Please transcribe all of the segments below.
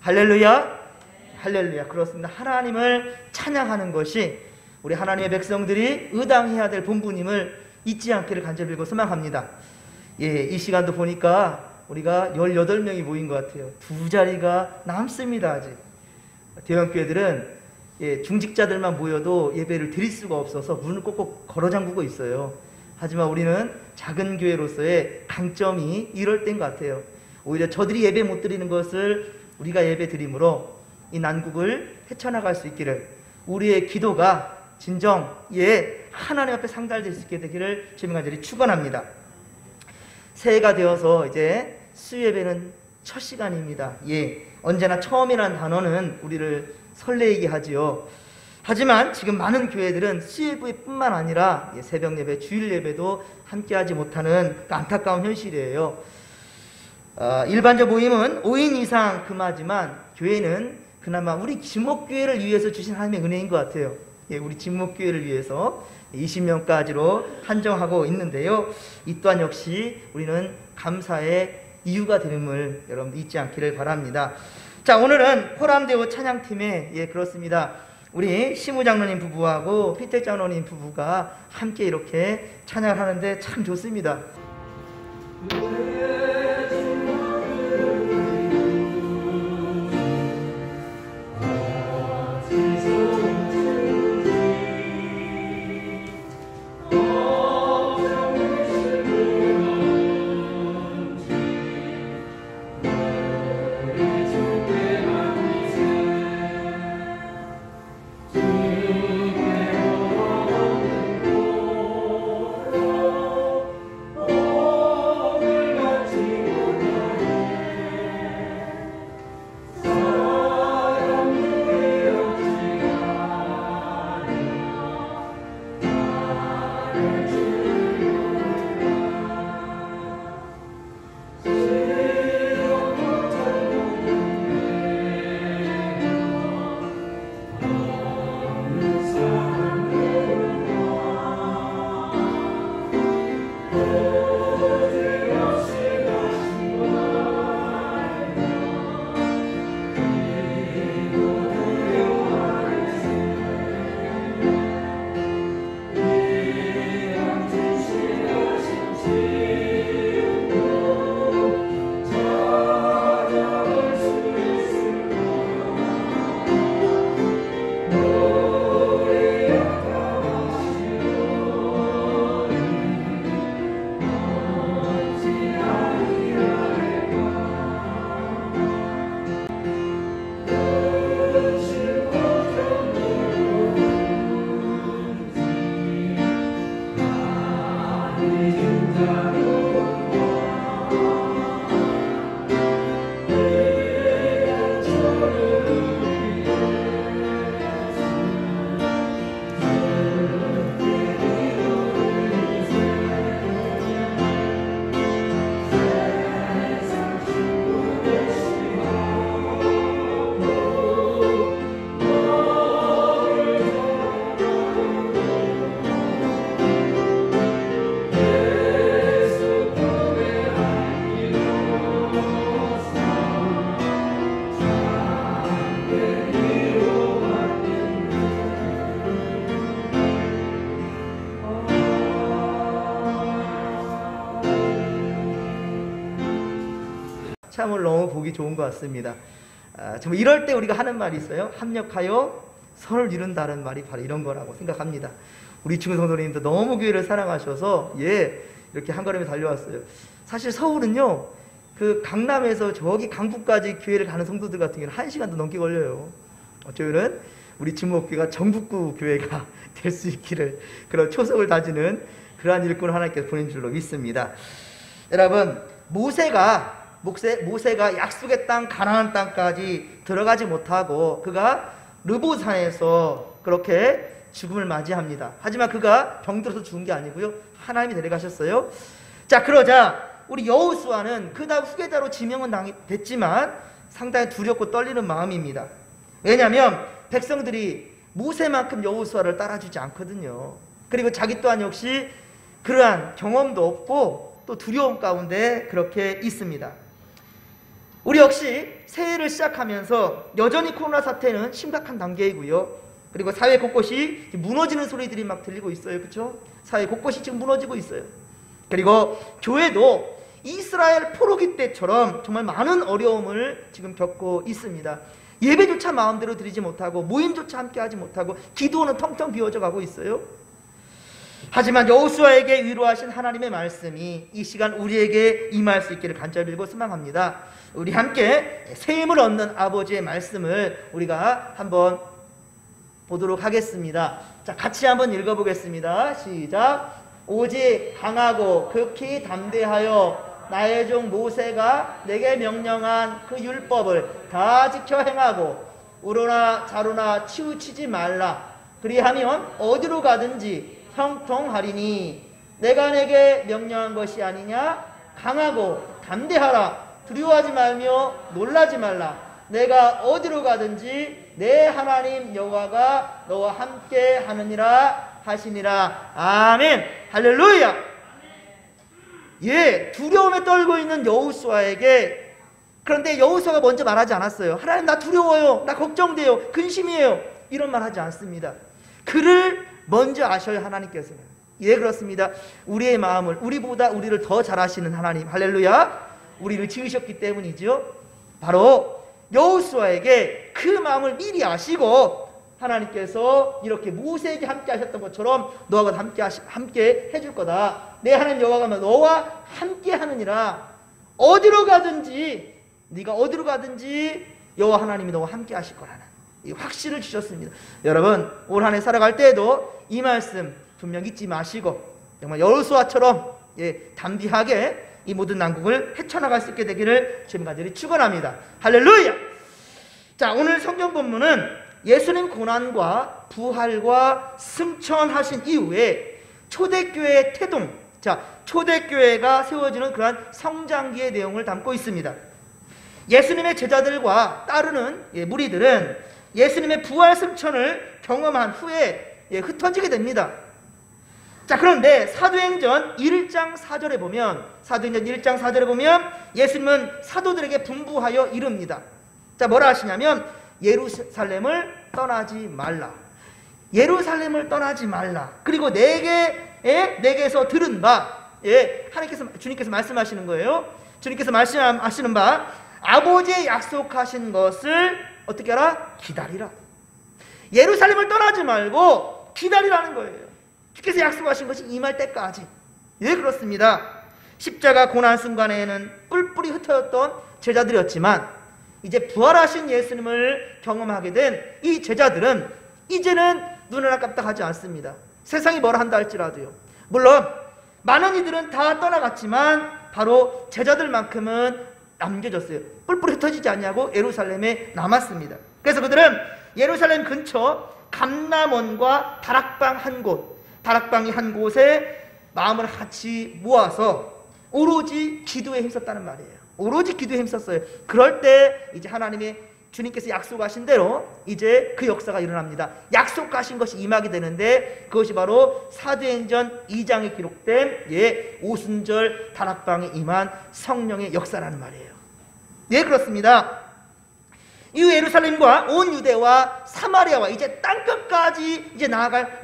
할렐루야, 할렐루야. 그렇습니다. 하나님을 찬양하는 것이 우리 하나님의 백성들이 의당해야 될 본분임을 잊지 않기를 간절히 빌고 소망합니다. 예, 이 시간도 보니까 우리가 18명이 모인 것 같아요. 두 자리가 남습니다. 아직 대형교회들은 중직자들만 모여도 예배를 드릴 수가 없어서 문을 꼭꼭 걸어 잠그고 있어요. 하지만 우리는 작은 교회로서의 강점이 이럴 때인 것 같아요. 오히려 저들이 예배 못 드리는 것을 우리가 예배 드림으로 이 난국을 헤쳐나갈 수 있기를, 우리의 기도가 진정 하나님 앞에 상달될 수 있게 되기를 주님 간절히 축원합니다. 새해가 되어서 이제 수예배는 첫 시간입니다. 언제나 처음이라는 단어는 우리를 설레게 하지요. 하지만 지금 많은 교회들은 수예배뿐만 아니라 새벽 예배, 주일 예배도 함께하지 못하는 안타까운 현실이에요. 일반적 모임은 5인 이상 금하지만 교회는 그나마 우리 지목교회를 위해서 주신 하나님의 은혜인 것 같아요. 우리 지목교회를 위해서 20명까지로 한정하고 있는데요. 이 또한 역시 우리는 감사의 이유가 됨을 여러분 잊지 않기를 바랍니다. 자, 오늘은 호람대오 찬양팀에 그렇습니다. 우리 시무 장로님 부부하고 피택 장로님 부부가 함께 이렇게 찬양을 하는데 참 좋습니다. 참으로 너무 보기 좋은 것 같습니다. 정말 이럴 때 우리가 하는 말이 있어요. 합력하여 선을 이룬다는 말이 바로 이런 거라고 생각합니다. 우리 중흥 성도님도 너무 교회를 사랑하셔서 이렇게 한 걸음에 달려왔어요. 사실 서울은요, 그 강남에서 저기 강북까지 교회를 가는 성도들 같은 경우는 1시간도 넘게 걸려요. 저희는 우리 진목교회가 전국구 교회가 될 수 있기를, 그런 초석을 다지는 그러한 일꾼을 하나님께서 보낸 줄로 믿습니다. 여러분, 모세가 약속의 땅 가나안 땅까지 들어가지 못하고 그가 르보산에서 그렇게 죽음을 맞이합니다. 하지만 그가 병들어서 죽은 게 아니고요, 하나님이 데려가셨어요. 자, 그러자 우리 여호수아는 그 다음 후계자로 지명은 됐지만 상당히 두렵고 떨리는 마음입니다. 왜냐하면 백성들이 모세만큼 여호수아를 따라주지 않거든요. 그리고 자기 또한 역시 그러한 경험도 없고 또 두려움 가운데 그렇게 있습니다. 우리 역시 새해를 시작하면서 여전히 코로나 사태는 심각한 단계이고요. 그리고 사회 곳곳이 무너지는 소리들이 막 들리고 있어요. 그렇죠? 사회 곳곳이 지금 무너지고 있어요. 그리고 교회도 이스라엘 포로기 때처럼 정말 많은 어려움을 지금 겪고 있습니다. 예배조차 마음대로 드리지 못하고 모임조차 함께하지 못하고 기도는 텅텅 비워져 가고 있어요. 하지만 여호수아에게 위로하신 하나님의 말씀이 이 시간 우리에게 임할 수 있기를 간절히 빌고 소망합니다. 우리 함께 새 힘을 얻는 아버지의 말씀을 우리가 한번 보도록 하겠습니다. 자, 같이 한번 읽어보겠습니다. 시작. 오직 강하고 극히 담대하여 나의 종 모세가 내게 명령한 그 율법을 다 지켜 행하고 우로나 자로나 치우치지 말라. 그리하면 어디로 가든지 형통하리니 내가 내게 명령한 것이 아니냐. 강하고 담대하라. 두려워하지 말며 놀라지 말라. 내가 어디로 가든지 내 하나님 여호와가 너와 함께 하느니라 하시니라. 아멘. 할렐루야. 예, 두려움에 떨고 있는 여호수아에게, 그런데 여호수아가 먼저 말하지 않았어요. 하나님, 나 두려워요, 나 걱정돼요, 근심이에요, 이런 말 하지 않습니다. 그를 먼저 아셔요, 하나님께서는. 예, 그렇습니다. 우리의 마음을, 우리보다 우리를 더 잘 아시는 하나님, 할렐루야, 우리를 지으셨기 때문이죠. 바로 여호수아에게 그 마음을 미리 아시고 하나님께서 이렇게 모세에게 함께 하셨던 것처럼 너하고 함께 해줄 거다. 내 하나님 여호와가 너와 함께 하느니라. 어디로 가든지, 네가 어디로 가든지 여호와 하나님이 너와 함께 하실 거라는 이 확신을 주셨습니다. 여러분, 올 한 해 살아갈 때에도 이 말씀 분명 잊지 마시고 정말 여호수아처럼 담대하게 이 모든 난국을 헤쳐나갈 수 있게 되기를 주님 간절히 축원합니다. 할렐루야. 자, 오늘 성경 본문은 예수님 고난과 부활과 승천하신 이후에 초대교회의 태동, 자, 초대교회가 세워지는 그러한 성장기의 내용을 담고 있습니다. 예수님의 제자들과 따르는 무리들은 예수님의 부활 승천을 경험한 후에 흩어지게 됩니다. 자, 그런데 사도행전 1장 4절에 보면, 사도행전 1장 4절에 보면 예수님은 사도들에게 분부하여 이릅니다. 자, 뭐라 하시냐면 예루살렘을 떠나지 말라. 예루살렘을 떠나지 말라. 그리고 내게서 들은 바, 주님께서 말씀하시는 거예요. 주님께서 말씀하시는 바, 아버지의 약속하신 것을 어떻게 하라? 기다리라. 예루살렘을 떠나지 말고 기다리라는 거예요. 주께서 약속하신 것이 임할 때까지. 예, 그렇습니다. 십자가 고난 순간에는 뿔뿔이 흩어졌던 제자들이었지만 이제 부활하신 예수님을 경험하게 된 이 제자들은 이제는 눈을 깜빡하지 않습니다. 세상이 뭐라 한다 할지라도요. 물론 많은 이들은 다 떠나갔지만 바로 제자들만큼은 남겨졌어요. 뿔뿔이 흩어지지 않냐고 예루살렘에 남았습니다. 그래서 그들은 예루살렘 근처 감람원과 다락방 다락방이 한 곳에 마음을 같이 모아서 오로지 기도에 힘썼다는 말이에요. 오로지 기도에 힘썼어요. 그럴 때 이제 주님께서 약속하신 대로 이제 그 역사가 일어납니다. 약속하신 것이 임하게 되는데 그것이 바로 사도행전 2장에 기록된 오순절 다락방에 임한 성령의 역사라는 말이에요. 예, 그렇습니다. 이후 예루살렘과 온 유대와 사마리아와 이제 땅끝까지 이제 나아갈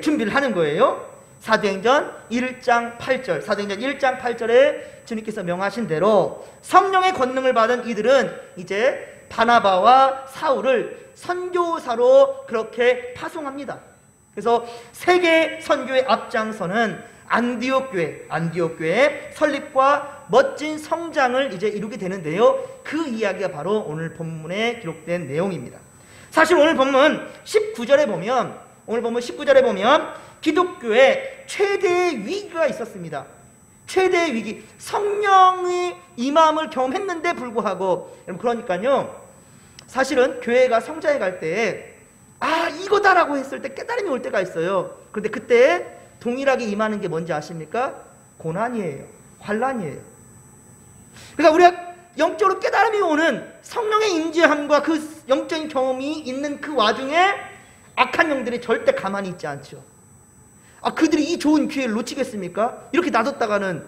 준비를 하는 거예요. 사도행전 1장 8절에 주님께서 명하신 대로 성령의 권능을 받은 이들은 이제 바나바와 사울을 선교사로 그렇게 파송합니다. 그래서 세계 선교의 앞장서는 안디옥 교회 설립과 멋진 성장을 이제 이루게 되는데요. 그 이야기가 바로 오늘 본문에 기록된 내용입니다. 사실 오늘 본문 19절에 보면 기독교에 최대의 위기가 있었습니다. 최대의 위기, 성령의 임함을 경험했는데 불구하고, 그러니까요, 사실은 교회가 성장해 갈 때 이거다라고 했을 때 깨달음이 올 때가 있어요. 그런데 그때 동일하게 임하는 게 뭔지 아십니까? 고난이에요. 환난이에요. 그러니까 우리가 영적으로 깨달음이 오는 성령의 임재함과 그 영적인 경험이 있는 그 와중에 악한 영들이 절대 가만히 있지 않죠. 그들이 이 좋은 기회를 놓치겠습니까? 이렇게 놔뒀다가는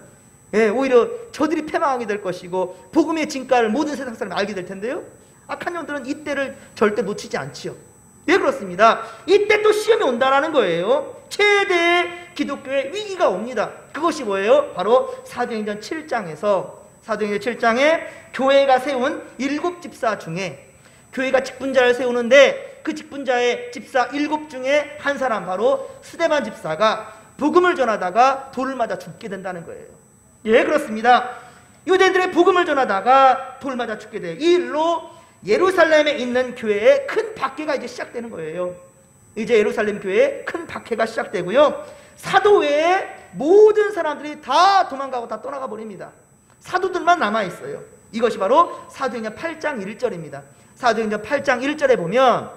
예, 오히려 저들이 패망하게 될 것이고 복음의 진가를 모든 세상 사람이 알게 될 텐데요. 악한 영들은 이때를 절대 놓치지 않지요. 왜 그렇습니다. 이때 또 시험이 온다라는 거예요. 최대의 기독교의 위기가 옵니다. 그것이 뭐예요? 바로 사도행전 7장에서 사도행전 7장에 교회가 세운 7집사 중에 교회가 직분자를 세우는데 그 직분자의 집사 7 중에 한 사람, 바로 스데반 집사가 복음을 전하다가 돌을 맞아 죽게 된다는 거예요. 예, 그렇습니다. 유대인들의 복음을 전하다가 돌 맞아 죽게 돼요. 이 일로 예루살렘에 있는 교회에 큰 박해가 이제 시작되는 거예요. 이제 예루살렘 교회에 큰 박해가 시작되고요. 사도 외에 모든 사람들이 다 도망가고 다 떠나가 버립니다. 사도들만 남아있어요. 이것이 바로 사도행전 8장 1절입니다. 사도행전 8장 1절에 보면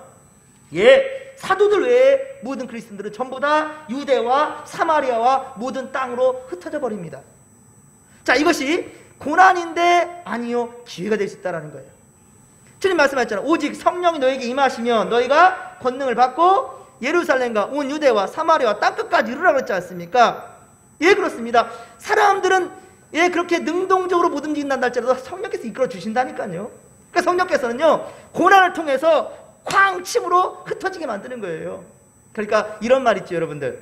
사도들 외에 모든 그리스도인들은 전부 다 유대와 사마리아와 모든 땅으로 흩어져 버립니다. 자, 이것이 고난인데 아니요, 기회가 될 수 있다는 거예요. 주님 말씀하셨잖아요. 오직 성령이 너에게 임하시면 너희가 권능을 받고 예루살렘과 온 유대와 사마리아와 땅끝까지 이르라 그랬지 않습니까? 예, 그렇습니다. 사람들은 그렇게 능동적으로 못 움직인다는 할지라도 성령께서 이끌어 주신다니까요. 그러니까 성령께서는요, 고난을 통해서 쾅 침으로 흩어지게 만드는 거예요. 그러니까 이런 말 있죠, 여러분들.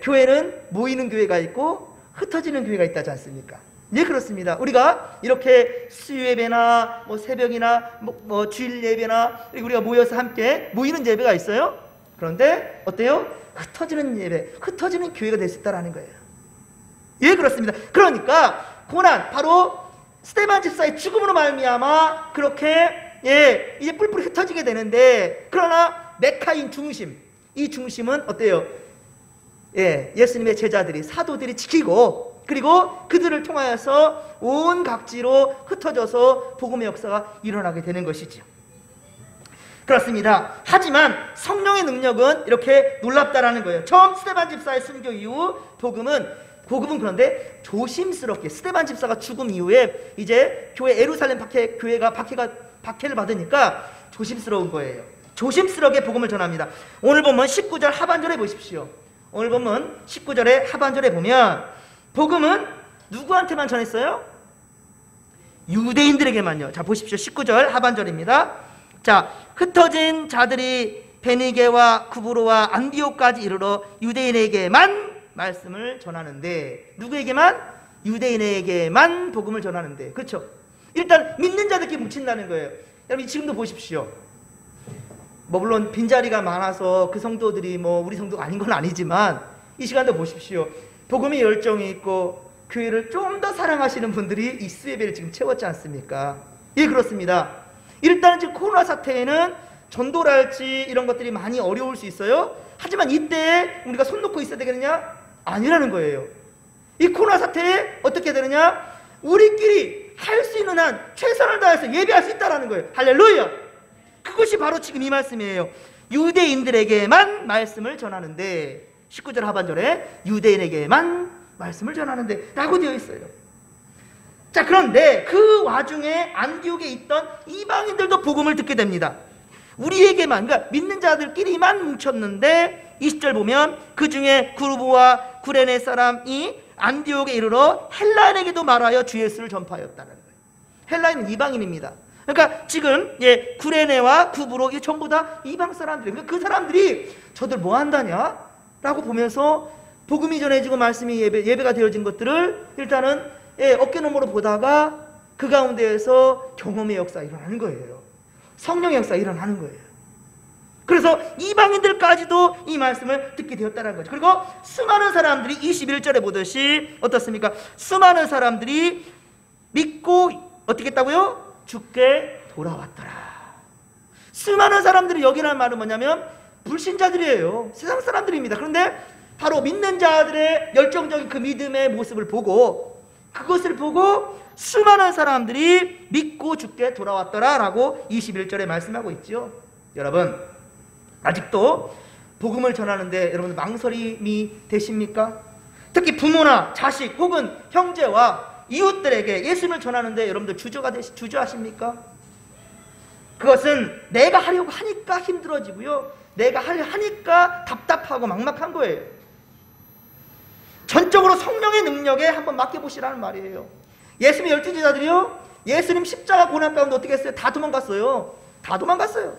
교회는 모이는 교회가 있고 흩어지는 교회가 있다지 않습니까? 예, 그렇습니다. 우리가 이렇게 수요예배나 새벽이나 주일 예배나 우리가 모여서 함께 모이는 예배가 있어요. 그런데 어때요? 흩어지는 예배, 흩어지는 교회가 될 수 있다는 거예요. 예, 그렇습니다. 그러니까 고난, 바로 스데반 집사의 죽음으로 말미암아 그렇게 이제 뿔뿔이 흩어지게 되는데, 그러나 메카인 중심, 이 중심은 어때요? 예수님의 제자들이, 사도들이 지키고, 그리고 그들을 통하여서 온 각지로 흩어져서 복음의 역사가 일어나게 되는 것이죠. 그렇습니다. 하지만 성령의 능력은 이렇게 놀랍다라는 거예요. 처음 스데반 집사의 순교 이후 복음은 그런데 조심스럽게, 스데반 집사가 죽음 이후에 이제 교회 예루살렘 교회가 박해를 받으니까 조심스러운 거예요. 조심스럽게 복음을 전합니다. 오늘 보면 19절 하반절에 보십시오. 오늘 보면 19절의 하반절에 보면 복음은 누구한테만 전했어요? 유대인들에게만요. 자, 보십시오. 19절 하반절입니다. 자, 흩어진 자들이 베니게와 구브로와 안디옥까지 이르러 유대인에게만 말씀을 전하는데, 누구에게만? 유대인에게만 복음을 전하는데, 그렇죠? 일단 믿는 자들끼리 뭉친다는 거예요. 여러분 지금도 보십시오. 물론 빈자리가 많아서 그 성도들이 우리 성도가 아닌 건 아니지만 이 시간도 보십시오. 복음의 열정이 있고 교회를 좀 더 사랑하시는 분들이 이 수예배를 지금 채웠지 않습니까? 예, 그렇습니다. 일단은 지금 코로나 사태에는 전도랄지 이런 것들이 많이 어려울 수 있어요. 하지만 이때 우리가 손 놓고 있어야 되겠느냐? 아니라는 거예요. 이 코로나 사태에 어떻게 되느냐? 우리끼리 할 수 있는 한 최선을 다해서 예배할 수 있다는 거예요. 할렐루야! 그것이 바로 지금 이 말씀이에요. 유대인들에게만 말씀을 전하는데, 19절 하반절에 유대인에게만 말씀을 전하는데 라고 되어 있어요. 자, 그런데 그 와중에 안디옥에 있던 이방인들도 복음을 듣게 됩니다. 우리에게만, 그러니까 믿는 자들끼리만 뭉쳤는데 20절 보면 그 중에 구르보와 구레네 사람이 안디옥에 이르러 헬라인에게도 말하여 주 예수를 전파하였다는 거예요. 헬라인은 이방인입니다. 그러니까 지금 구레네와 구브로 이 전부 다 이방 사람들이에요. 그러니까 그 사람들이 저들 뭐 한다냐? 라고 보면서 복음이 전해지고 말씀이 예배가 되어진 것들을 일단은 어깨너머로 보다가 그 가운데에서 경험의 역사가 일어나는 거예요. 성령의 역사가 일어나는 거예요. 그래서 이방인들까지도 이 말씀을 듣게 되었다는 거죠. 그리고 수많은 사람들이 21절에 보듯이 어떻습니까? 수많은 사람들이 믿고 어떻게 했다고요? 죽게 돌아왔더라. 수많은 사람들이 여기라는 말은 뭐냐면 불신자들이에요. 세상 사람들입니다. 그런데 바로 믿는 자들의 열정적인 그 믿음의 모습을 보고, 그것을 보고 수많은 사람들이 믿고 죽게 돌아왔더라라고 21절에 말씀하고 있죠. 여러분, 아직도 복음을 전하는데 여러분 망설임이 되십니까? 특히 부모나 자식 혹은 형제와 이웃들에게 예수님을 전하는데 여러분들 주저하십니까? 그것은 내가 하려고 하니까 힘들어지고요, 내가 하려 하니까 답답하고 막막한 거예요. 전적으로 성령의 능력에 한번 맡겨보시라는 말이에요. 예수님의 12 제자들이요, 예수님 십자가 고난 가운데 어떻게 했어요? 다 도망갔어요. 다 도망갔어요.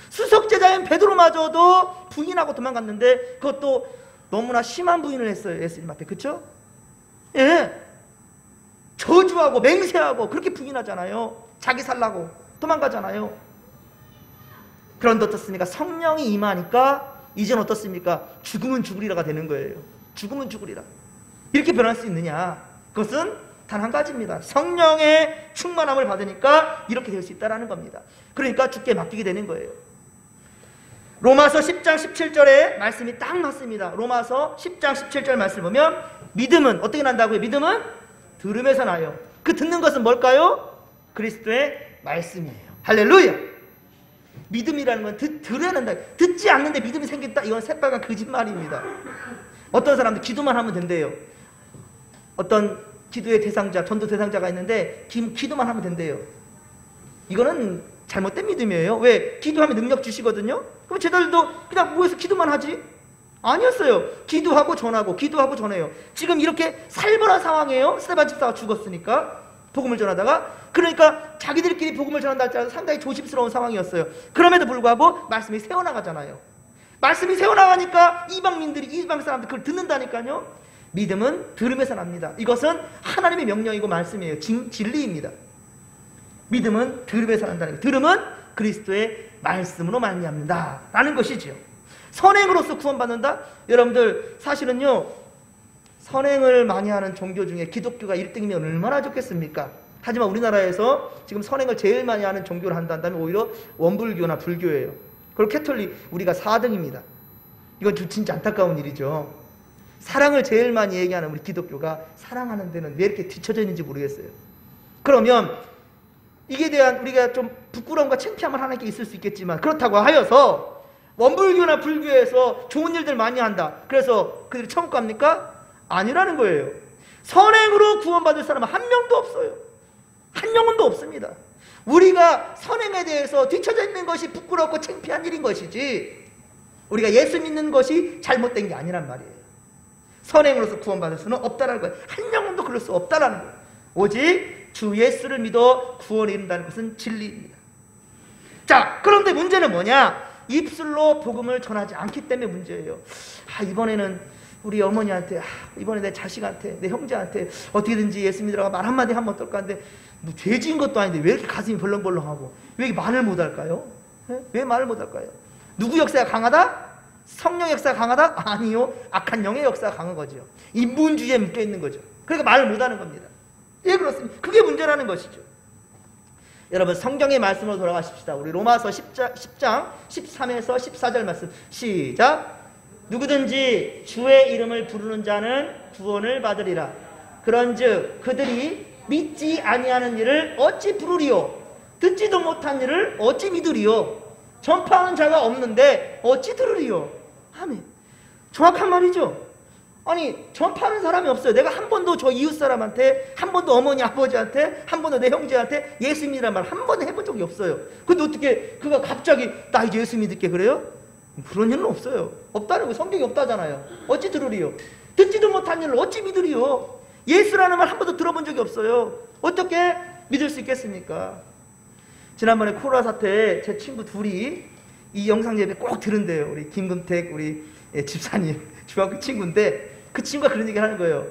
수석 제자인 베드로마저도 부인하고 도망갔는데 그것도 너무나 심한 부인을 했어요. 예수님 앞에. 그쵸? 예. 저주하고 맹세하고 그렇게 부인하잖아요. 자기 살라고 도망가잖아요. 그런데 어떻습니까? 성령이 임하니까 이제는 어떻습니까? 죽으면 죽으리라가 되는 거예요. 죽으면 죽으리라. 이렇게 변할 수 있느냐? 그것은 단 한 가지입니다. 성령의 충만함을 받으니까 이렇게 될 수 있다는 겁니다. 그러니까 주께 맡기게 되는 거예요. 로마서 10장 17절에 말씀이 딱 맞습니다. 로마서 10장 17절 말씀 보면 믿음은 어떻게 난다고요? 믿음은 들음에서 나요. 그 듣는 것은 뭘까요? 그리스도의 말씀이에요. 할렐루야. 믿음이라는 건 들어야 한다. 듣지 않는데 믿음이 생긴다. 이건 새빨간 거짓말입니다. 어떤 사람들 기도만 하면 된대요. 어떤 기도의 대상자, 전도 대상자가 있는데 기도만 하면 된대요. 이거는 잘못된 믿음이에요. 왜? 기도하면 능력 주시거든요. 그럼 제자들도 그냥 모여서 기도만 하지? 아니었어요. 기도하고 전하고 기도하고 전해요. 지금 이렇게 살벌한 상황이에요. 스데반 집사가 죽었으니까 복음을 전하다가. 그러니까 자기들끼리 복음을 전한다 할지라도 상당히 조심스러운 상황이었어요. 그럼에도 불구하고 말씀이 새어나가잖아요. 말씀이 새어나가니까 이방 사람들 그걸 듣는다니까요. 믿음은 들음에서 납니다. 이것은 하나님의 명령이고 말씀이에요. 진리입니다. 믿음은 들음에서 난다는 거예요. 들음은 그리스도의 말씀으로 말미암는다 라는 것이지요. 선행으로서 구원받는다? 여러분들 사실은요, 선행을 많이 하는 종교 중에 기독교가 1등이면 얼마나 좋겠습니까? 하지만 우리나라에서 지금 선행을 제일 많이 하는 종교를 한다면 오히려 원불교나 불교예요. 그리고 캐톨릭 우리가 4등입니다. 이건 진짜 안타까운 일이죠. 사랑을 제일 많이 얘기하는 우리 기독교가 사랑하는 데는 왜 이렇게 뒤처져 있는지 모르겠어요. 그러면 이게 대한 우리가 좀 부끄러움과 창피함을 하나님께 있을 수 있겠지만, 그렇다고 하여서 원불교나 불교에서 좋은 일들 많이 한다, 그래서 그들이 천국 갑니까? 아니라는 거예요. 선행으로 구원받을 사람은 한 명도 없어요. 한 영혼도 없습니다. 우리가 선행에 대해서 뒤처져 있는 것이 부끄럽고 창피한 일인 것이지, 우리가 예수 믿는 것이 잘못된 게 아니란 말이에요. 선행으로서 구원받을 수는 없다는 거예요. 한 영혼도 그럴 수 없다는 거예요. 오직 주 예수를 믿어 구원에 이른다는 것은 진리입니다. 자, 그런데 문제는 뭐냐? 입술로 복음을 전하지 않기 때문에 문제예요. 이번에는 우리 어머니한테, 이번에 내 자식한테, 내 형제한테 어떻게든지 예수 믿으라고 말 한마디 하면 어떨까 하는데, 뭐 죄 지은 것도 아닌데 왜 이렇게 가슴이 벌렁벌렁하고 왜 이렇게 말을 못할까요? 왜 말을 못할까요? 누구 역사가 강하다? 성령 역사가 강하다? 아니요. 악한 영의 역사가 강한 거죠. 인본주의에 묶여있는 거죠. 그러니까 말을 못하는 겁니다. 예, 그렇습니다. 그게 문제라는 것이죠. 여러분, 성경의 말씀으로 돌아가십시다. 우리 로마서 10장 13에서 14절 말씀 시작. 누구든지 주의 이름을 부르는 자는 구원을 받으리라. 그런즉 그들이 믿지 아니하는 일을 어찌 부르리요? 듣지도 못한 일을 어찌 믿으리요? 전파하는 자가 없는데 어찌 들으리요? 아멘. 정확한 말이죠. 아니, 전파하는 사람이 없어요. 내가 한 번도 저 이웃 사람한테, 한 번도 어머니 아버지한테, 한 번도 내 형제한테 예수 믿으란 말 한 번도 해본 적이 없어요. 근데 어떻게 그가 갑자기 나 이제 예수 믿을게 그래요? 그런 일은 없어요. 없다는 거, 성경이 없다잖아요. 어찌 들으리요? 듣지도 못한 일을 어찌 믿으리요? 예수라는 말 한 번도 들어본 적이 없어요. 어떻게 믿을 수 있겠습니까? 지난번에 코로나 사태에 제 친구 둘이 이 영상 예배 꼭 들은대요. 우리 김금택 우리 집사님 중학교 친구인데, 그 친구가 그런 얘기를 하는 거예요.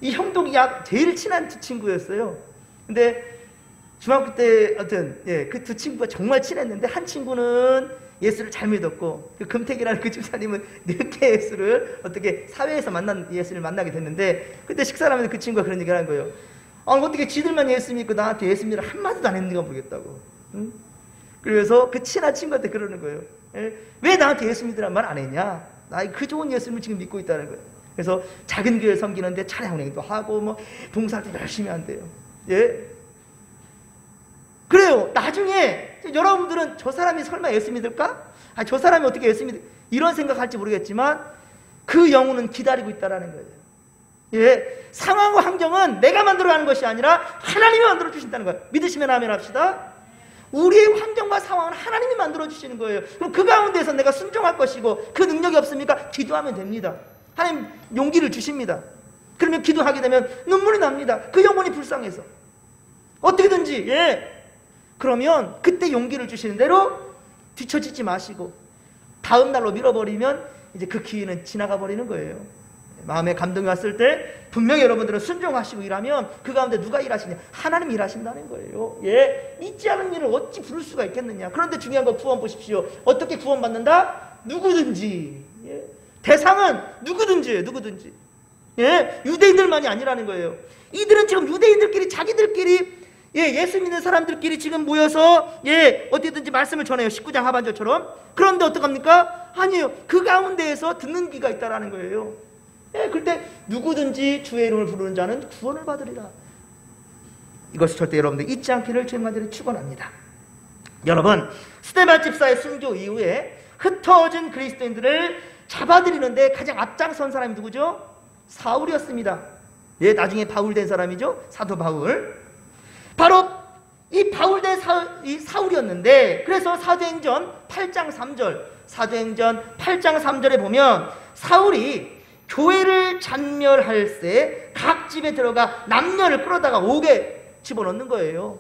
이 형동이 제일 친한 두 친구였어요. 근데 중학교 때 어떤 그 두 친구가 정말 친했는데, 한 친구는 예수를 잘 믿었고, 그 금택이라는 그 집사님은 늦게 예수를 어떻게 사회에서 예수를 만나게 됐는데, 그때 식사를 하면서 그 친구가 그런 얘기를 하는 거예요. 어떻게 지들만 예수 믿고 나한테 예수 믿으라 한마디도 안 했는가 모르겠다고. 응? 그래서 그 친한 친구한테 그러는 거예요. 왜 나한테 예수 믿으란 말 안 했냐? 나 그 좋은 예수님을 지금 믿고 있다는 거예요. 그래서 작은 교회 섬기는데 차량운행도 하고 뭐 봉사도 열심히 한대요. 예? 그래요. 나중에 여러분들은 저 사람이 설마 예수 믿을까? 저 사람이 어떻게 예수 믿을, 이런 생각할지 모르겠지만 그 영혼은 기다리고 있다라는 거예요. 예, 상황과 환경은 내가 만들어가는 것이 아니라 하나님이 만들어 주신다는 거예요. 믿으시면 아멘 합시다. 우리의 환경과 상황은 하나님이 만들어 주시는 거예요. 그럼 그 가운데서 내가 순종할 것이고, 그 능력이 없습니까? 기도하면 됩니다. 하나님 용기를 주십니다. 그러면 기도하게 되면 눈물이 납니다. 그 영혼이 불쌍해서 어떻게든지 그러면 그때 용기를 주시는 대로 뒤처지지 마시고 다음 날로 밀어버리면 이제 그 기회는 지나가 버리는 거예요. 마음에 감동이 왔을 때 분명히 여러분들은 순종하시고 일하면 그 가운데 누가 일하시냐? 하나님 일하신다는 거예요. 있지 않은 일을 어찌 부를 수가 있겠느냐? 그런데 중요한 건 구원 보십시오. 어떻게 구원받는다? 누구든지. 대상은 누구든지예요. 누구든지. 유대인들만이 아니라는 거예요. 이들은 지금 유대인들끼리 자기들끼리 예수 믿는 사람들끼리 지금 모여서 어디든지 말씀을 전해요. 19장 하반절처럼. 그런데 어떡합니까? 아니에요. 그 가운데에서 듣는 귀가 있다라는 거예요. 그때 누구든지 주의 이름을 부르는 자는 구원을 받으리라. 이것을 절대 여러분들 잊지 않기를 주의 간절히 축원합니다. 여러분, 스데반 집사의 순교 이후에 흩어진 그리스도인들을 잡아들이는데 가장 앞장선 사람이 누구죠? 사울이었습니다. 나중에 바울 된 사람이죠. 사도 바울. 바로 이 바울 된 사울이었는데, 그래서 사도행전 8장 3절, 사도행전 8장 3절에 보면 사울이 교회를 잔멸할세 각 집에 들어가 남녀를 끌어다가 옥에 집어넣는 거예요.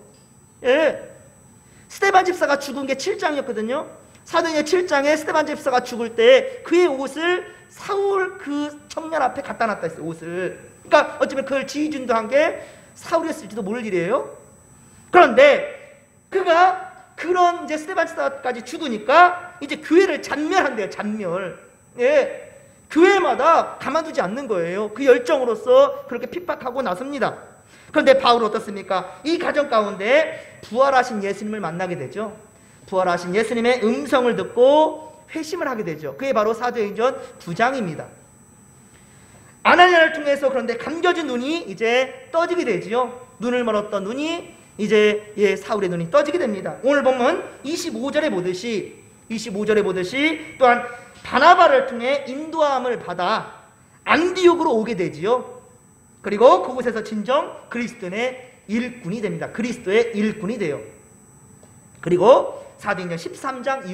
스데반 집사가 죽은 게 7장이었거든요. 사도행전 7장에 스데반 집사가 죽을 때 그의 옷을 사울 그 청년 앞에 갖다 놨다 했어요. 옷을. 그러니까 어쩌면 그걸 지휘준도한 게 사울이었을지도 모를 일이에요. 그런데 그가 그런 이제 스데반 집사까지 죽으니까 이제 교회를 잔멸한대요. 잔멸. 교회마다 가만두지 않는 거예요. 그 열정으로서 그렇게 핍박하고 나섭니다. 그런데 바울은 어떻습니까? 이 가정 가운데 부활하신 예수님을 만나게 되죠. 부활하신 예수님의 음성을 듣고 회심을 하게 되죠. 그게 바로 사도행전 9장입니다. 아나니아를 통해서 그런데 감겨진 눈이 이제 떠지게 되지요. 눈을 멀었던 눈이 이제 사울의 눈이 떠지게 됩니다. 오늘 보면 25절에 보듯이 또한 바나바를 통해 인도함을 받아 안디옥으로 오게 되지요. 그리고 그곳에서 진정 그리스도의 일꾼이 됩니다. 그리스도의 일꾼이 돼요. 그리고 사도행전 13장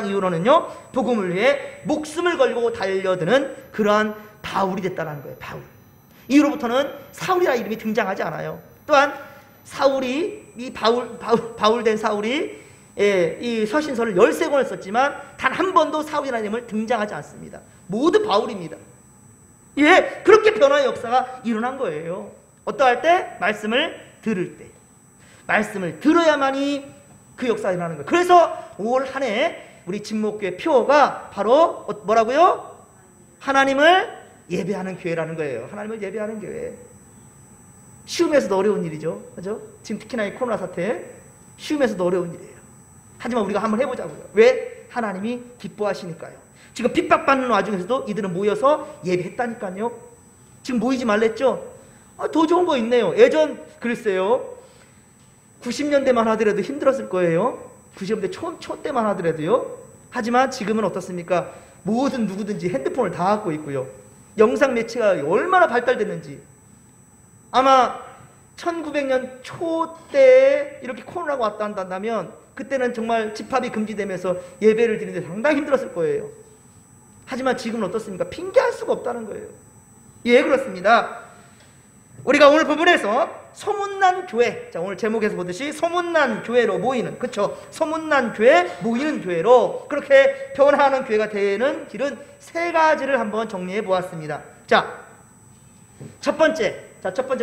이후로는요, 복음을 위해 목숨을 걸고 달려드는 그러한 바울이 됐다는 거예요. 바울. 이후로부터는 사울이라는 이름이 등장하지 않아요. 또한 사울이 이 바울 된 사울이 이 서신서를 13권을 썼지만 단 한 번도 사울이라는 이름을 등장하지 않습니다. 모두 바울입니다. 그렇게 변화의 역사가 일어난 거예요. 어떠할 때? 말씀을 들을 때. 말씀을 들어야만이 그 역사가 일어나는 거예요. 그래서 올 한 해 우리 진목교회 표어가 바로 뭐라고요? 하나님을 예배하는 교회라는 거예요. 하나님을 예배하는 교회. 쉬움에서도 어려운 일이죠. 그죠? 지금 특히나 이 코로나 사태, 쉬움에서도 어려운 일이에요. 하지만 우리가 한번 해보자고요. 왜? 하나님이 기뻐하시니까요. 지금 핍박받는 와중에서도 이들은 모여서 예배했다니까요. 지금 모이지 말랬죠? 더 좋은 거 있네요. 예전 글쎄요, 90년대만 하더라도 힘들었을 거예요. 90년대 초 때만 하더라도요. 하지만 지금은 어떻습니까? 모든 누구든지 핸드폰을 다 갖고 있고요. 영상 매체가 얼마나 발달됐는지. 아마 1900년 초 때 이렇게 코로나가 왔다 한다면 그때는 정말 집합이 금지되면서 예배를 드리는데 상당히 힘들었을 거예요. 하지만 지금은 어떻습니까? 핑계할 수가 없다는 거예요. 그렇습니다. 우리가 오늘 부분에서 소문난 교회, 자 오늘 제목에서 보듯이 소문난 교회로 모이는, 그쵸? 소문난 교회, 모이는 교회로 그렇게 변화하는 교회가 되는 길은 세 가지를 한번 정리해 보았습니다. 자, 첫 번째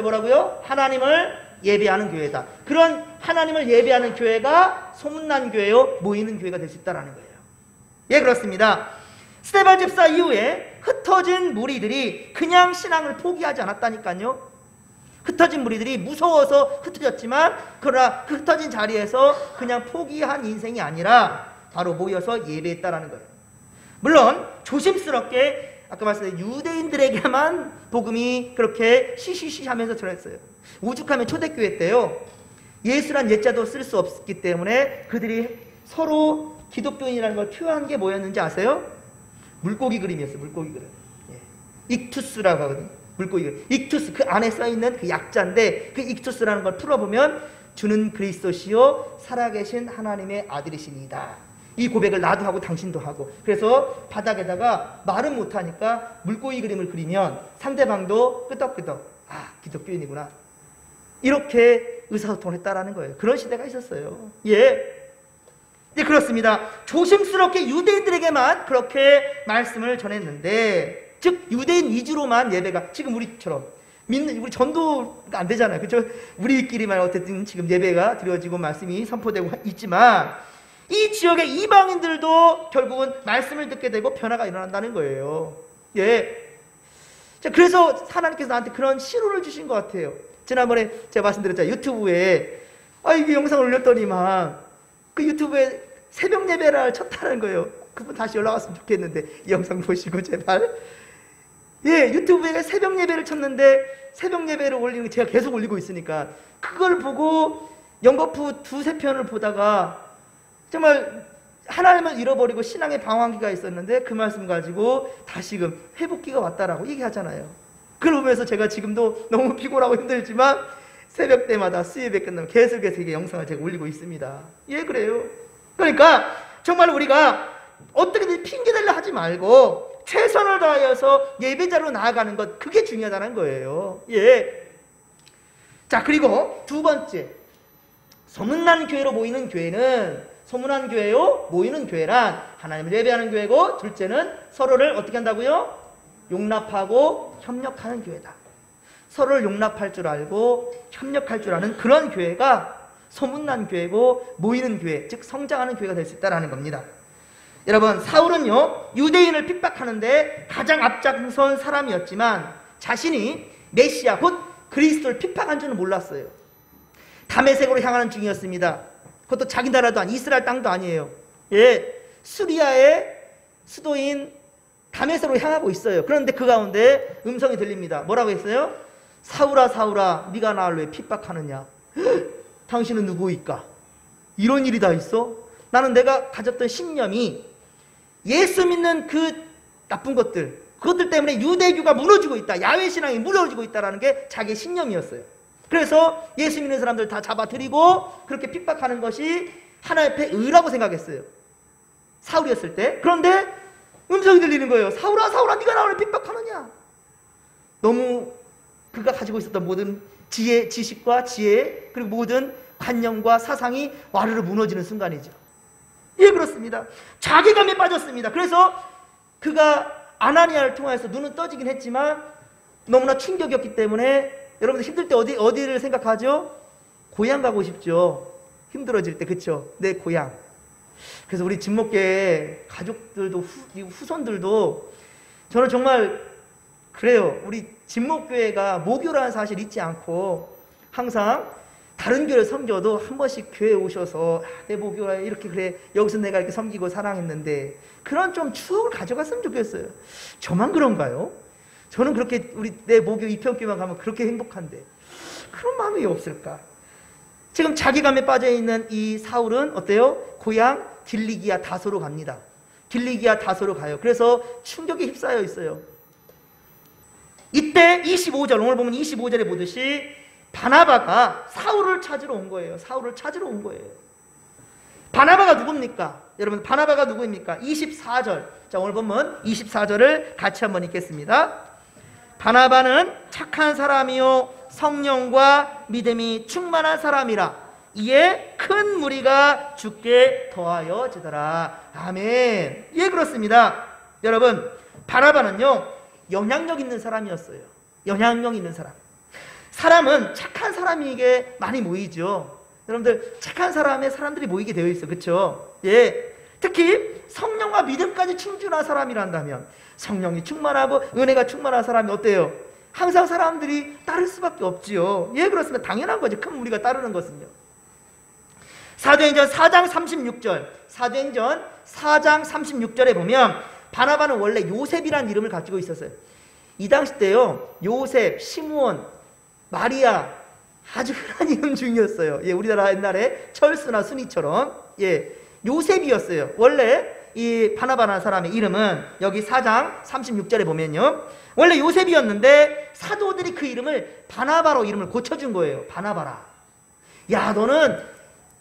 뭐라고요? 하나님을 예배하는 교회다. 그런 하나님을 예배하는 교회가 소문난 교회요, 모이는 교회가 될 수 있다는 거예요. 그렇습니다. 스데반 집사 이후에 흩어진 무리들이 그냥 신앙을 포기하지 않았다니까요. 흩어진 무리들이 무서워서 흩어졌지만, 그러나 그 흩어진 자리에서 그냥 포기한 인생이 아니라 바로 모여서 예배했다라는 거예요. 물론 조심스럽게 아까 말씀드린 유대인들에게만 복음이 그렇게 시시시 하면서 전했어요. 오죽하면 초대교회 때요, 예수란 예자도 쓸 수 없기 때문에 그들이 서로 기독교인이라는 걸 표현한 게 뭐였는지 아세요? 물고기 그림이었어요. 물고기 그림. 익투스라고 하거든요. 물고기 그림. 익투스, 그 안에 써있는 그 약자인데, 그 익투스라는 걸 풀어보면 주는 그리스도시요 살아계신 하나님의 아들이시니이다. 이 고백을 나도 하고 당신도 하고. 그래서 바닥에다가 말은 못하니까 물고기 그림을 그리면 상대방도 끄덕끄덕, 아, 기독교인이구나, 이렇게 의사소통을 했다라는 거예요. 그런 시대가 있었어요. 예. 네, 그렇습니다. 조심스럽게 유대인들에게만 그렇게 말씀을 전했는데, 즉 유대인 위주로만 예배가, 지금 우리처럼 우리 전도가 안 되잖아요. 그렇죠? 우리끼리만 어쨌든 지금 예배가 드려지고 말씀이 선포되고 있지만, 이 지역의 이방인들도 결국은 말씀을 듣게 되고 변화가 일어난다는 거예요. 예. 자, 그래서 하나님께서 나한테 그런 신호를 주신 것 같아요. 지난번에 제가 말씀드렸잖아요. 유튜브에 이게 영상을 올렸더니만 그 유튜브에 새벽 예배를 쳤다는 거예요. 그분 다시 연락왔으면 좋겠는데, 이 영상 보시고 제발. 예, 유튜브에 새벽 예배를 쳤는데, 새벽 예배를 올리는 거 제가 계속 올리고 있으니까 그걸 보고 연거푸 두세 편을 보다가 정말 하나님을 잃어버리고 신앙의 방황기가 있었는데, 그 말씀 가지고 다시금 회복기가 왔다라고 얘기하잖아요. 그걸 보면서 제가 지금도 너무 피곤하고 힘들지만 새벽 때마다 수요예배 끝나면 계속해서 이게 영상을 제가 올리고 있습니다. 예, 그래요. 그러니까 정말 우리가 어떻게든 핑계대려 하지 말고 최선을 다하여서 예배자로 나아가는 것, 그게 중요하다는 거예요. 예. 자, 그리고 두 번째, 소문난 교회로 모이는 교회는, 소문난 교회요 모이는 교회란 하나님을 예배하는 교회고, 둘째는 서로를 어떻게 한다고요? 용납하고 협력하는 교회다. 서로를 용납할 줄 알고 협력할 줄 아는 그런 교회가 소문난 교회고 모이는 교회, 즉 성장하는 교회가 될 수 있다는 겁니다. 여러분, 사울은요 유대인을 핍박하는데 가장 앞장선 사람이었지만 자신이 메시아 곧 그리스도를 핍박한 줄은 몰랐어요. 다메섹으로 향하는 중이었습니다. 그것도 자기 나라도 아니, 이스라엘 땅도 아니에요. 예, 수리아의 수도인 다메섹으로 향하고 있어요. 그런데 그 가운데 음성이 들립니다. 뭐라고 했어요? 사울아 사울아, 네가 나를 왜 핍박하느냐? 당신은 누구이까? 이런 일이 다 있어? 나는 내가 가졌던 신념이 예수 믿는 그 나쁜 것들, 그것들 때문에 유대교가 무너지고 있다, 야훼 신앙이 무너지고 있다는 게 자기의 신념이었어요. 그래서 예수 믿는 사람들 다 잡아들이고 그렇게 핍박하는 것이 하나님의 의라고 생각했어요, 사울이었을 때. 그런데 음성이 들리는 거예요. 사울아 사울아, 네가 나를 핍박하느냐? 너무 그가 가지고 있었던 모든 지혜, 지식과 지혜, 그리고 모든 관념과 사상이 와르르 무너지는 순간이죠. 예, 그렇습니다. 자괴감에 빠졌습니다. 그래서 그가 아나니아를 통해서 눈은 떠지긴 했지만 너무나 충격이었기 때문에, 여러분들 힘들 때 어디를 생각하죠? 고향 가고 싶죠. 힘들어질 때, 그쵸? 내 고향. 그래서 우리 진목계 가족들도 후손들도 저는 정말 그래요. 우리 진목교회가 모교라는 사실 잊지 않고 항상 다른 교회를 섬겨도 한 번씩 교회에 오셔서 내 모교가 이렇게, 그래, 여기서 내가 이렇게 섬기고 사랑했는데, 그런 좀 추억을 가져갔으면 좋겠어요. 저만 그런가요? 저는 그렇게 내 모교 이평교회만 가면 그렇게 행복한데 그런 마음이 없을까? 지금 자괴감에 빠져있는 이 사울은 어때요? 고향 길리기아 다소로 갑니다. 길리기아 다소로 가요. 그래서 충격에 휩싸여 있어요. 이때 25절, 오늘 보면 25절에 보듯이 바나바가 사울을 찾으러 온 거예요. 사울을 찾으러 온 거예요. 바나바가 누굽니까? 여러분, 바나바가 누구입니까? 24절. 자, 오늘 보면 24절을 같이 한번 읽겠습니다. 바나바는 착한 사람이요 성령과 믿음이 충만한 사람이라 이에 큰 무리가 주께 더하여지더라. 아멘. 예, 그렇습니다. 여러분, 바나바는요 영향력 있는 사람이었어요. 영향력 있는 사람. 사람은 착한 사람에게 많이 모이죠. 여러분들, 착한 사람에 사람들이 모이게 되어 있어, 그렇죠? 예. 특히 성령과 믿음까지 충만한 사람이란다면, 성령이 충만하고 은혜가 충만한 사람이 어때요? 항상 사람들이 따를 수밖에 없지요. 예, 그렇습니다. 당연한 거죠. 큰 무리가 따르는 것은요. 사도행전 4장 36절, 사도행전 4장 36절에 보면 바나바는 원래 요셉이라는 이름을 가지고 있었어요. 이 당시 때요, 요셉, 시므온, 마리아, 아주 흔한 이름 중이었어요. 예, 우리나라 옛날에 철수나 순이처럼, 예, 요셉이었어요. 원래 이 바나바라는 사람의 이름은 여기 4장 36절에 보면요, 원래 요셉이었는데 사도들이 그 이름을 바나바로 이름을 고쳐준 거예요. 바나바라. 야, 너는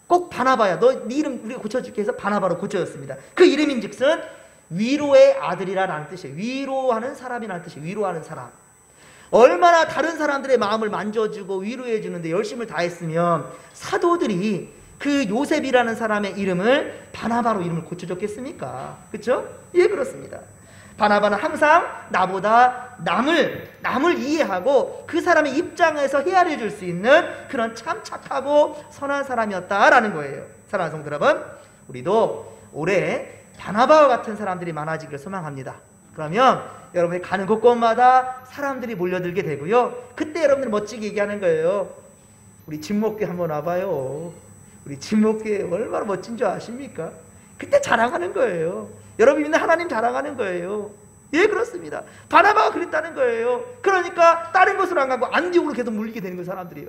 꼭 바나바야. 네 이름 우리가 고쳐줄게 해서 바나바로 고쳐졌습니다. 그 이름인즉슨 위로의 아들이라는 뜻이에요. 위로하는 사람이라는 뜻이에요. 위로하는 사람. 얼마나 다른 사람들의 마음을 만져주고 위로해 주는데 열심을 다했으면 사도들이 그 요셉이라는 사람의 이름을 바나바로 이름을 고쳐줬겠습니까? 그렇죠? 예, 그렇습니다. 바나바는 항상 나보다 남을 이해하고 그 사람의 입장에서 헤아려 줄 수 있는 그런 참 착하고 선한 사람이었다라는 거예요. 사랑하는 성도 여러분, 우리도 올해 바나바와 같은 사람들이 많아지기를 소망합니다. 그러면 여러분이 가는 곳곳마다 사람들이 몰려들게 되고요. 그때 여러분들 멋지게 얘기하는 거예요. 우리 진목교회 한번 와봐요. 우리 진목교회 얼마나 멋진 줄 아십니까? 그때 자랑하는 거예요. 여러분 믿는 하나님 자랑하는 거예요. 예, 그렇습니다. 바나바가 그랬다는 거예요. 그러니까 다른 곳으로 안 가고 안디옥으로 계속 몰리게 되는 거예요, 사람들이요.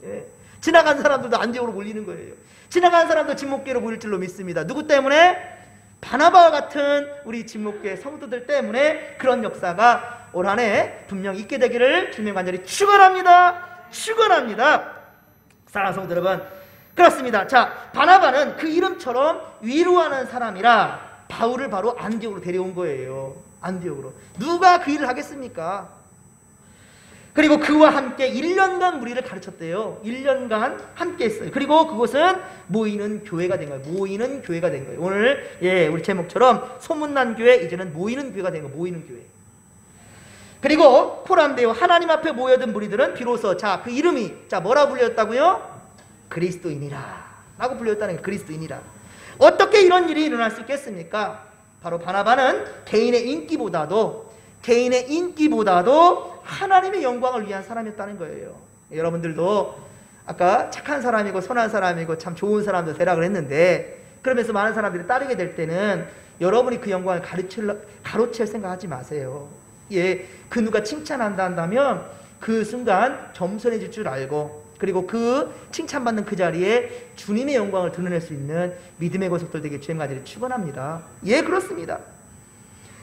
예. 지나간 사람들도 안디옥으로 몰리는 거예요. 지나간 사람도 진목교회로 몰릴 줄로 믿습니다. 누구 때문에? 바나바와 같은 우리 진목교회 성도들 때문에 그런 역사가 올 한 해 분명 있게 되기를 주님 간절히 축원합니다. 축원합니다. 사랑하는 성도 여러분, 그렇습니다. 자, 바나바는 그 이름처럼 위로하는 사람이라 바울을 바로 안디옥으로 데려온 거예요. 안디옥으로. 누가 그 일을 하겠습니까? 그리고 그와 함께 1년간 무리를 가르쳤대요. 1년간 함께 했어요. 그리고 그곳은 모이는 교회가 된 거예요. 모이는 교회가 된 거예요. 오늘 우리 제목처럼 소문난 교회, 이제는 모이는 교회가 된 거예요. 모이는 교회. 그리고 포람되어 하나님 앞에 모여든 무리들은 비로소 그 이름이 뭐라 불렸다고요? 그리스도인이라 라고 불렸다는 게 그리스도인이라. 어떻게 이런 일이 일어날 수 있겠습니까? 바로 바나바는 개인의 인기보다도 하나님의 영광을 위한 사람이었다는 거예요. 여러분들도 아까 착한 사람이고 선한 사람이고 참 좋은 사람도 되라고 했는데, 그러면서 많은 사람들이 따르게 될 때는 여러분이 그 영광을 가로챌 생각하지 마세요. 예, 그 누가 칭찬한다 한다면 그 순간 점선해질 줄 알고, 그리고 그 칭찬받는 그 자리에 주님의 영광을 드러낼 수 있는 믿음의 고속들 되게 주님 간절히 축원합니다. 예, 그렇습니다.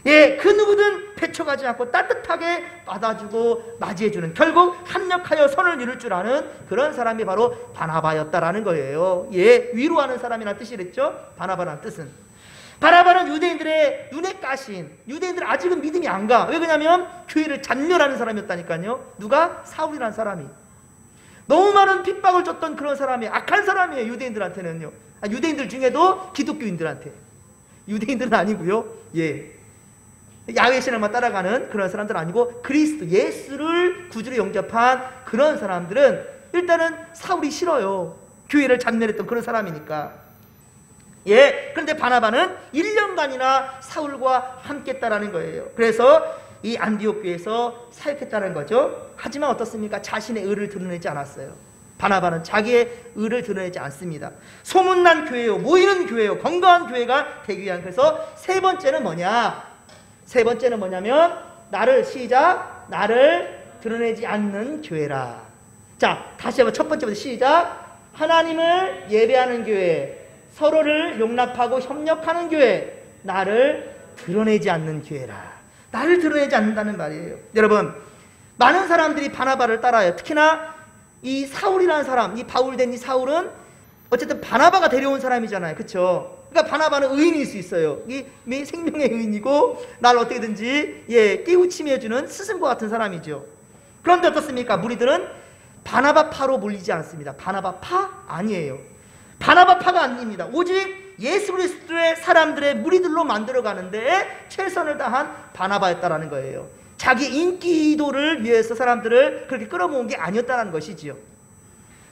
예, 그 누구든 배척하지 않고 따뜻하게 받아주고 맞이해주는, 결국 합력하여 선을 이룰 줄 아는 그런 사람이 바로 바나바였다라는 거예요. 예, 위로하는 사람이라는 뜻이랬죠. 바나바라는 뜻은. 바나바는 유대인들의 눈에 까신, 유대인들 아직은 믿음이 안 가. 왜 그러냐면 교회를 잔멸하는 사람이었다니까요. 누가? 사울이라는 사람이. 너무 많은 핍박을 줬던 그런 사람이, 악한 사람이에요. 유대인들한테는요. 유대인들 중에도 기독교인들한테. 유대인들은 아니고요. 예, 야훼 신앙만 따라가는 그런 사람들은 아니고 그리스도 예수를 구주로 영접한 그런 사람들은 일단은 사울이 싫어요. 교회를 잔멸했던 그런 사람이니까. 예, 그런데 바나바는 1년간이나 사울과 함께 했다라는 거예요. 그래서 이 안디옥 교회에서 사역했다는 거죠. 하지만 어떻습니까? 자신의 의를 드러내지 않았어요. 바나바는 자기의 의를 드러내지 않습니다. 소문난 교회요, 모이는 교회요, 건강한 교회가 되기 위한. 그래서 세 번째는 뭐냐? 세 번째는 뭐냐면 나를 드러내지 않는 교회라. 자, 다시 한번 첫 번째부터 시작. 하나님을 예배하는 교회, 서로를 용납하고 협력하는 교회, 나를 드러내지 않는 교회라. 나를 드러내지 않는다는 말이에요. 여러분, 많은 사람들이 바나바를 따라요. 특히나 이 사울이라는 사람, 이 바울 된 이 사울은 어쨌든 바나바가 데려온 사람이잖아요. 그렇죠? 그러니까 바나바는 의인일 수 있어요. 이 생명의 의인이고 나를 어떻게든지 깨우침해주는 스승과 같은 사람이죠. 그런데 어떻습니까? 무리들은 바나바파로 몰리지 않습니다. 바나바파 아니에요. 바나바파가 아닙니다. 오직 예수 그리스도의 사람들의 무리들로 만들어가는데 최선을 다한 바나바였다라는 거예요. 자기 인기도를 위해서 사람들을 그렇게 끌어모은 게 아니었다는 것이지요.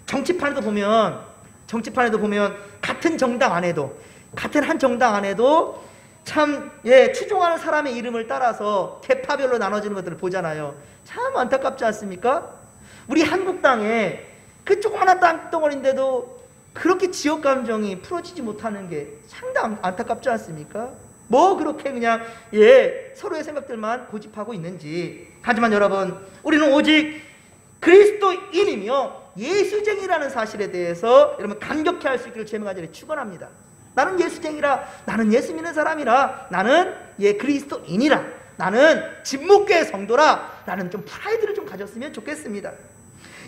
정치판에도 보면 같은 정당 안에도, 같은 한 정당 안에도 참 추종하는 사람의 이름을 따라서 계파별로 나눠지는 것들을 보잖아요. 참 안타깝지 않습니까? 우리 한국당에 그 조그마한 땅덩어리인데도 그렇게 지역 감정이 풀어지지 못하는 게 상당히 안타깝지 않습니까? 뭐 그렇게 그냥 서로의 생각들만 고집하고 있는지. 하지만 여러분, 우리는 오직 그리스도인이며 예수쟁이라는 사실에 대해서 여러분 감격해 할 수 있기를 주님 간절히 축원합니다. 나는 예수쟁이라, 나는 예수 믿는 사람이라, 나는 그리스도인이라, 나는 진목교의 성도라 라는 좀 프라이드를 좀 가졌으면 좋겠습니다.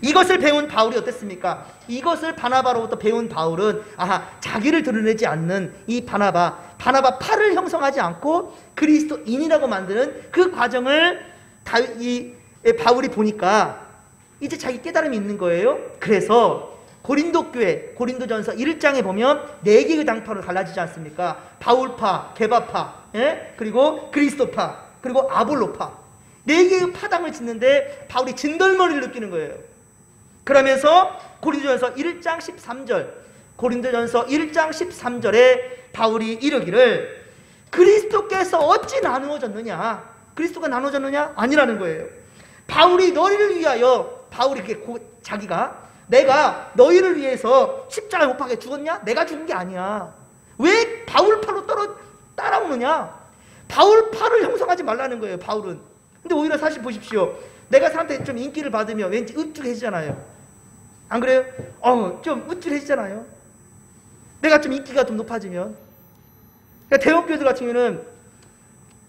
이것을 배운 바울이 어땠습니까? 이것을 바나바로부터 배운 바울은 자기를 드러내지 않는 이 바나바 팔을 형성하지 않고 그리스도인이라고 만드는 그 과정을 바울이 보니까 이제 자기 깨달음이 있는 거예요. 그래서 고린도 교회, 고린도전서 1장에 보면 4개의 당파로 갈라지지 않습니까? 바울파, 게바파, 그리고 그리스도파, 그리고 아볼로파, 4개의 파당을 짓는데 바울이 진덜머리를 느끼는 거예요. 그러면서 고린도전서 1장 13절, 고린도전서 1장 13절에 바울이 이르기를 그리스도께서 어찌 나누어졌느냐? 그리스도가 나누어졌느냐? 아니라는 거예요. 바울이 너희를 위하여, 바울이 자기가 내가 너희를 위해서 십자가에 못 박혀 죽었냐? 내가 죽은 게 아니야. 왜 바울파로 따라오느냐? 바울파를 형성하지 말라는 거예요, 바울은. 근데 오히려 사실 보십시오. 내가 사람한테 좀 인기를 받으면 왠지 으쭐해지잖아요. 안 그래요? 좀 으쭐해지잖아요. 내가 좀 인기가 좀 높아지면. 그러니까 대형교회들 같은 경우는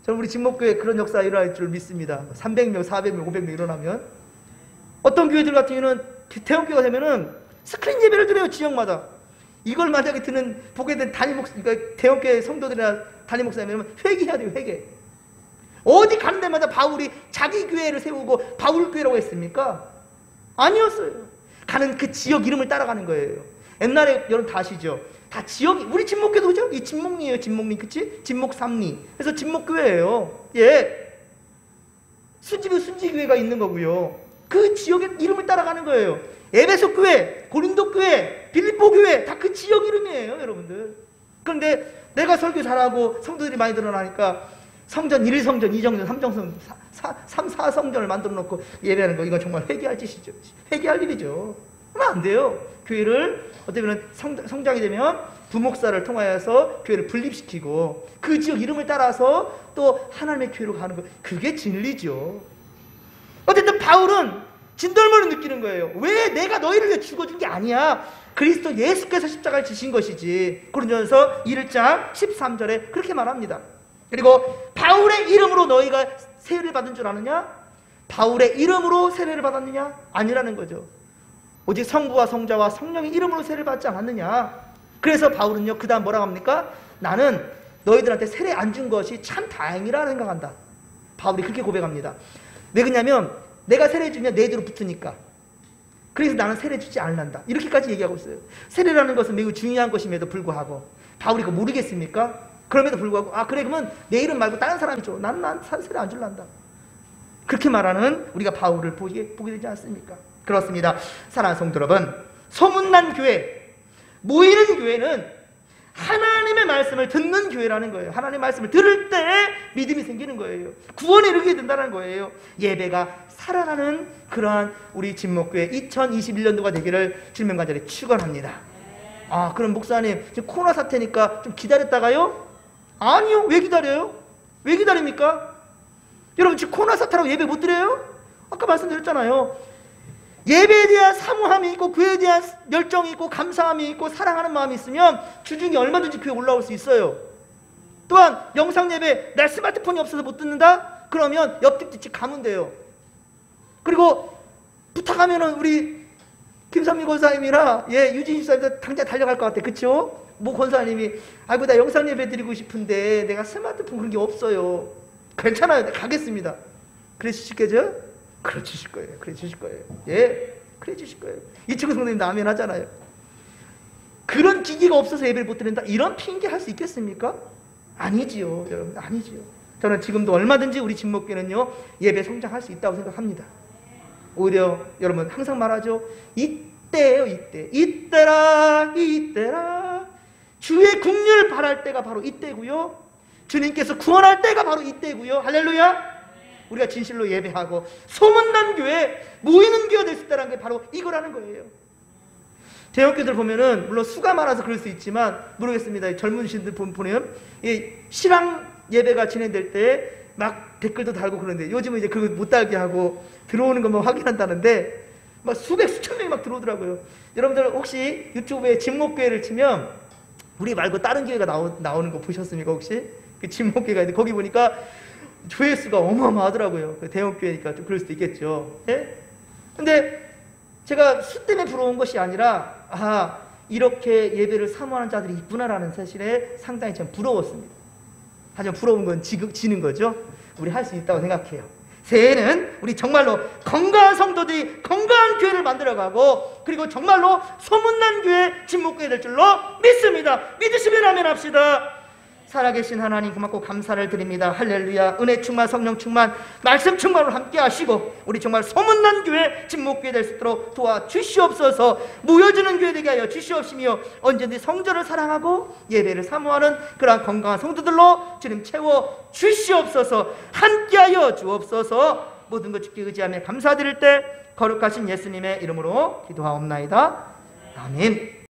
저는 우리 진목교회 그런 역사가 일어날 줄 믿습니다. 300명, 400명, 500명 일어나면 어떤 교회들 같은 경우는 대형교회가 되면은 스크린 예배를 드려요, 지역마다. 이걸 만약에 보게 된 그러니까 대형교회 성도들이나 담임 목사님은 회개해야 돼요, 회개. 어디 가는 데마다 바울이 자기 교회를 세우고 바울교회라고 했습니까? 아니었어요. 가는 그 지역 이름을 따라가는 거예요. 옛날에 여러분 다 아시죠? 다 지역이, 우리 진목교도 그죠? 이 진목리예요, 진목리, 그치? 진목 삼리. 그래서 진목교회예요. 예. 순지교회가 있는 거고요. 그 지역의 이름을 따라가는 거예요. 에베소 교회, 고린도 교회, 빌립보 교회, 다 그 지역 이름이에요, 여러분들. 그런데 내가 설교 잘하고 성도들이 많이 늘어나니까 성전 1성전, 2성전, 3성전, 3, 4성전을 만들어 놓고 예배하는 거, 이건 정말 회개할 짓이죠. 회개할 일이죠. 그러면 안 돼요. 교회를 어떻게 보면 성장이 되면 부목사를 통하여서 교회를 분립시키고 그 지역 이름을 따라서 또 하나님의 교회로 가는 거, 그게 진리죠. 어쨌든 바울은 진돌머리 느끼는 거예요. 왜 내가 너희를 위해 죽어준 게 아니야. 그리스도 예수께서 십자가를 지신 것이지. 고린도전서 1장 13절에 그렇게 말합니다. 그리고 바울의 이름으로 너희가 세례를 받은 줄 아느냐? 바울의 이름으로 세례를 받았느냐? 아니라는 거죠. 오직 성부와 성자와 성령의 이름으로 세례를 받지 않았느냐? 그래서 바울은요, 그 다음 뭐라고 합니까? 나는 너희들한테 세례 안 준 것이 참 다행이라 생각한다. 바울이 그렇게 고백합니다. 왜 그러냐면 내가 세례 주면 내 뒤로 붙으니까. 그래서 나는 세례 주지 않는다. 이렇게까지 얘기하고 있어요. 세례라는 것은 매우 중요한 것임에도 불구하고 바울이 그거 모르겠습니까? 그럼에도 불구하고 그래 그러면 내 이름 말고 다른 사람이 줘. 난 세례 안 줄란다. 그렇게 말하는 우리가 바울을 보게 되지 않습니까? 그렇습니다. 사랑하는 성도 여러분, 소문난 교회, 모이는 교회는 하나님의 말씀을 듣는 교회라는 거예요. 하나님의 말씀을 들을 때 믿음이 생기는 거예요. 구원에 이르게 된다는 거예요. 예배가 살아나는 그러한 우리 진목교회 2021년도가 되기를 주님 간절히 축원합니다. 그럼 목사님 지금 코로나 사태니까 좀 기다렸다가요? 아니요. 왜 기다려요? 왜 기다립니까? 여러분 지금 코로나 사태라고 예배 못 드려요? 아까 말씀드렸잖아요. 예배에 대한 사모함이 있고 교회에 대한 열정이 있고 감사함이 있고 사랑하는 마음이 있으면 주중에 얼마든지 교회 올라올 수 있어요. 또한 영상 예배, 내 스마트폰이 없어서 못 듣는다? 그러면 옆집 뒷집 가면 돼요. 그리고 부탁하면은 우리 김삼미 권사님이나 유진희 집사님도 당장 달려갈 것 같아. 그쵸? 모 권사님이 나 영상 예배 드리고 싶은데 내가 스마트폰 그런 게 없어요. 괜찮아요. 가겠습니다. 그래 주시겠죠? 그래 주실 거예요. 그래 주실 거예요. 예, 그래 주실 거예요. 이쪽에 성도님도 아멘 하잖아요. 그런 기기가 없어서 예배를 못 드린다, 이런 핑계 할 수 있겠습니까? 아니지요, 여러분. 아니지요. 저는 지금도 얼마든지 우리 진목교회는요 예배 성장할 수 있다고 생각합니다. 오히려 여러분 항상 말하죠. 이때예요, 이때. 이때라 주의 국률 바랄 때가 바로 이때고요. 주님께서 구원할 때가 바로 이때고요. 할렐루야. 우리가 진실로 예배하고 소문난 교회, 모이는 교회가 될 수 있다는 게 바로 이거라는 거예요. 대형교회들 보면은 물론 수가 많아서 그럴 수 있지만 모르겠습니다. 젊은 신들 보면 실황 예배가 진행될 때 막 댓글도 달고 그러는데 요즘은 이제 그거 못 달게 하고 들어오는 것만 확인한다는데 막 수백 수천 명이 막 들어오더라고요. 여러분들 혹시 유튜브에 진목교회를 치면 우리 말고 다른 교회가 나오는 거 보셨습니까? 혹시 그 진목교회가 있는데 거기 보니까 조회수가 어마어마하더라고요. 대형교회니까 좀 그럴 수도 있겠죠. 예? 근데 제가 수 때문에 부러운 것이 아니라 이렇게 예배를 사모하는 자들이 있구나라는 사실에 상당히 좀 부러웠습니다. 하지만 부러운 건 지는 거죠. 우리 할 수 있다고 생각해요. 새해에는 우리 정말로 건강한 성도들이 건강한 교회를 만들어가고, 그리고 정말로 소문난 교회 진목교회 될 줄로 믿습니다. 믿으시면 아멘 합시다. 살아계신 하나님 고맙고 감사를 드립니다. 할렐루야. 은혜 충만, 성령 충만, 말씀 충만으로 함께 하시고 우리 정말 소문난 교회 진목교회 될 수 있도록 도와주시옵소서. 모여지는 교회 되게 하여 주시옵시며 언제든지 성전을 사랑하고 예배를 사모하는 그러한 건강한 성도들로 주님 채워 주시옵소서. 함께 하여 주옵소서. 모든 것 주께 의지하며 감사드릴 때 거룩하신 예수님의 이름으로 기도하옵나이다. 아멘.